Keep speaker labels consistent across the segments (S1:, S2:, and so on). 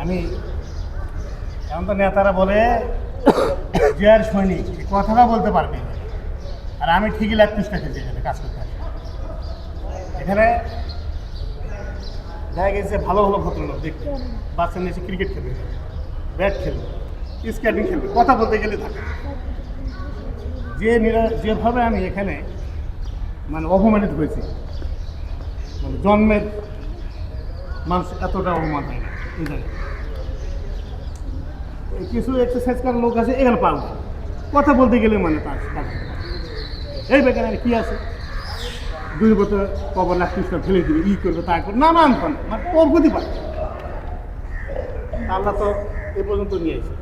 S1: আমি এখন তো নেতারা বলে জিয়ার সৈনিক, এই কথাটা বলতে পারবি না। আর আমি ঠিকই ল্যাপটপটা খেলছি এখানে কাজ করতে আসি। এখানে দেখা গেছে ভালো ভালো ভদ্রলোক দেখতে, বাচ্চা নিয়ে এসে ক্রিকেট খেলবে, ব্যাট খেলবে, স্কেটিং খেলবে, কথা বলতে গেলে থাকে। যেভাবে আমি এখানে মানে অপমানিত হয়েছি, মানে জন্মের মানুষ এতটা অপমান হয় না এই জায়গায়। কিছু এক্সারসাইজ করার লোক আছে এখানে পাবো, কথা বলতে গেলে মানে তার এই বেকার কি আছে, 2 বছর কবর লাখ ফেলে দিবে, ই করবে তা করবে, নানান মানে ওর গতি পায়। আল্লাহ তো এ পর্যন্ত নিয়ে এসে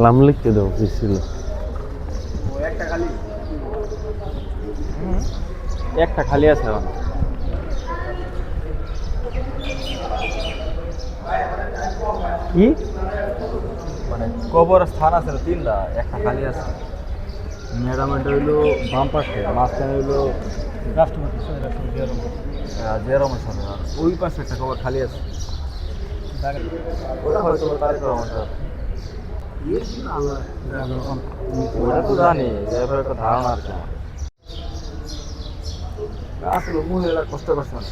S2: নাম লিখতে দাও কি ছিল?
S1: একটা খালি
S2: একটা খালি আছে এখন। কি
S3: মানে কবরস্থান আছে 3টা, একটা খালি আছে। ম্যাডামের হইলো বাম পাশে, মাঝখানে হইলো
S1: রাষ্ট্রপতি
S3: জিয়ারমের সাথে, আর ওই পাশে একটা কবর খালি আছে। ওটা হয়তো তারেক রহমান স্যার। ওটা তো জানি, এবার একটা ধারণা আছে আমার। আসলে মহিলারা কষ্ট করছে না।